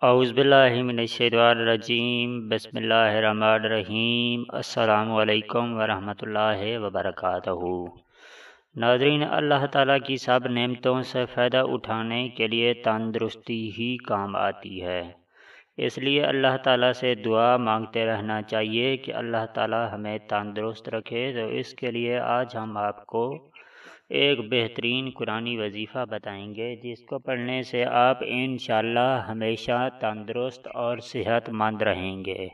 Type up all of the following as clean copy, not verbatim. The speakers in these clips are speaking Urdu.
اعوذ باللہ من الشیطان الرجیم بسم اللہ الرحمن الرحیم السلام علیکم ورحمۃ اللہ وبرکاتہ۔ ناظرین، اللہ تعالیٰ کی سب نعمتوں سے فائدہ اٹھانے کے لیے تندرستی ہی کام آتی ہے، اس لیے اللہ تعالیٰ سے دعا مانگتے رہنا چاہیے کہ اللہ تعالیٰ ہمیں تندرست رکھے۔ تو اس کے لیے آج ہم آپ کو ایک بہترین قرآنی وظیفہ بتائیں گے جس کو پڑھنے سے آپ انشاءاللہ ہمیشہ تندرست اور صحت مند رہیں گے۔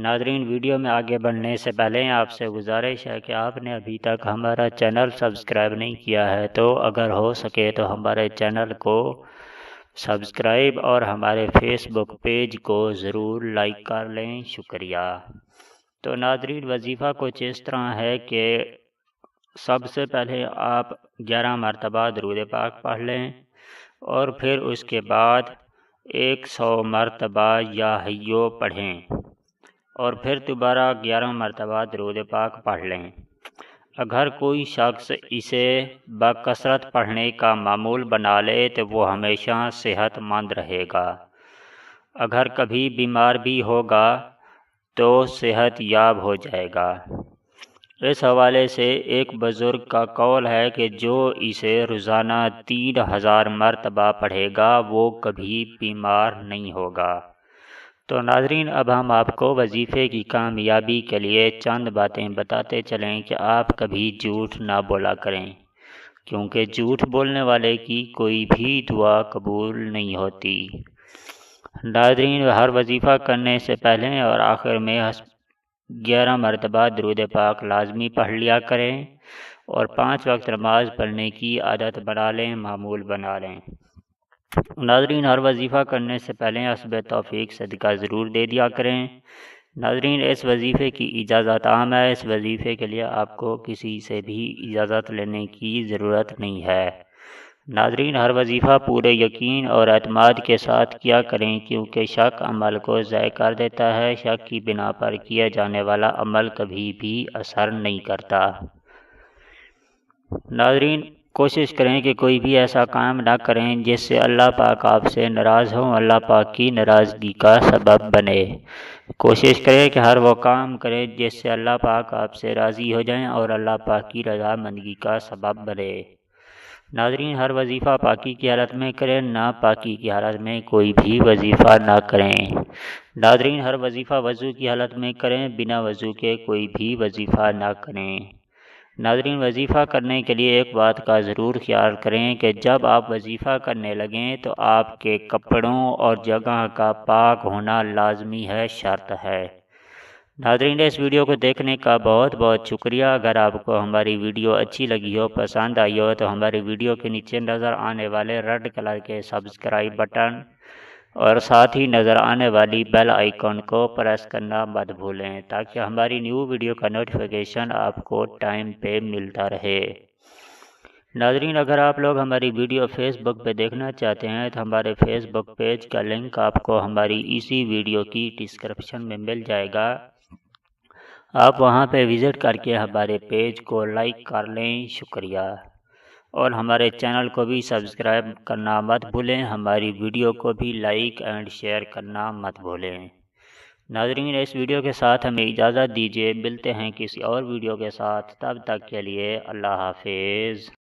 ناظرین، ویڈیو میں آگے بڑھنے سے پہلے آپ سے گزارش ہے کہ آپ نے ابھی تک ہمارا چینل سبسکرائب نہیں کیا ہے تو اگر ہو سکے تو ہمارے چینل کو سبسکرائب اور ہمارے فیس بک پیج کو ضرور لائک کر لیں، شکریہ۔ تو ناظرین، وظیفہ کچھ اس طرح ہے کہ سب سے پہلے آپ 11 مرتبہ درود پاک پڑھ لیں اور پھر اس کے بعد 100 مرتبہ یا حیو پڑھیں اور پھر دوبارہ 11 مرتبہ درود پاک پڑھ لیں۔ اگر کوئی شخص اسے بکثرت پڑھنے کا معمول بنا لے تو وہ ہمیشہ صحت مند رہے گا۔ اگر کبھی بیمار بھی ہوگا تو صحت یاب ہو جائے گا۔ اس حوالے سے ایک بزرگ کا قول ہے کہ جو اسے روزانہ 3000 مرتبہ پڑھے گا وہ کبھی بیمار نہیں ہوگا۔ تو ناظرین، اب ہم آپ کو وظیفے کی کامیابی کے لیے چند باتیں بتاتے چلیں کہ آپ کبھی جھوٹ نہ بولا کریں، کیونکہ جھوٹ بولنے والے کی کوئی بھی دعا قبول نہیں ہوتی۔ ناظرین، ہر وظیفہ کرنے سے پہلے اور آخر میں 11 مرتبہ درود پاک لازمی پڑھ لیا کریں اور 5 وقت نماز پڑھنے کی عادت بنا لیں، معمول بنا لیں۔ ناظرین، ہر وظیفہ کرنے سے پہلے حسب توفیق صدقہ ضرور دے دیا کریں۔ ناظرین، اس وظیفے کی اجازت عام ہے، اس وظیفے کے لیے آپ کو کسی سے بھی اجازت لینے کی ضرورت نہیں ہے۔ ناظرین، ہر وظیفہ پورے یقین اور اعتماد کے ساتھ کیا کریں کیونکہ شک عمل کو ضائع کر دیتا ہے۔ شک کی بنا پر کیا جانے والا عمل کبھی بھی اثر نہیں کرتا۔ ناظرین، کوشش کریں کہ کوئی بھی ایسا کام نہ کریں جس سے اللہ پاک آپ سے ناراض ہوں، اللہ پاک کی ناراضگی کا سبب بنے۔ کوشش کریں کہ ہر وہ کام کریں جس سے اللہ پاک آپ سے راضی ہو جائیں اور اللہ پاک کی رضا مندی کا سبب بنے۔ ناظرین، ہر وظیفہ پاکی کی حالت میں کریں، نہ پاکی کی حالت میں کوئی بھی وظیفہ نہ کریں۔ ناظرین، ہر وظیفہ وضو کی حالت میں کریں، بنا وضو کے کوئی بھی وظیفہ نہ کریں۔ ناظرین، وظیفہ کرنے کے لیے ایک بات کا ضرور خیال کریں کہ جب آپ وظیفہ کرنے لگیں تو آپ کے کپڑوں اور جگہ کا پاک ہونا لازمی ہے، شرط ہے۔ ناظرین، اس ویڈیو کو دیکھنے کا بہت بہت شکریہ۔ اگر آپ کو ہماری ویڈیو اچھی لگی ہو، پسند آئی ہو تو ہماری ویڈیو کے نیچے نظر آنے والے ریڈ کلر کے سبسکرائب بٹن اور ساتھ ہی نظر آنے والی بیل آئیکن کو پریس کرنا مت بھولیں تاکہ ہماری نیو ویڈیو کا نوٹیفیکیشن آپ کو ٹائم پہ ملتا رہے۔ ناظرین، اگر آپ لوگ ہماری ویڈیو فیس بک پہ دیکھنا چاہتے ہیں تو ہمارے فیس بک پیج کا لنک آپ کو ہماری اسی ویڈیو کی ڈسکرپشن میں مل جائے گا۔ آپ وہاں پہ وزٹ کر کے ہمارے پیج کو لائک کر لیں، شکریہ۔ اور ہمارے چینل کو بھی سبسکرائب کرنا مت بھولیں، ہماری ویڈیو کو بھی لائک اینڈ شیئر کرنا مت بھولیں۔ ناظرین، اس ویڈیو کے ساتھ ہمیں اجازت دیجیے، ملتے ہیں کسی اور ویڈیو کے ساتھ، تب تک کے لیے اللہ حافظ۔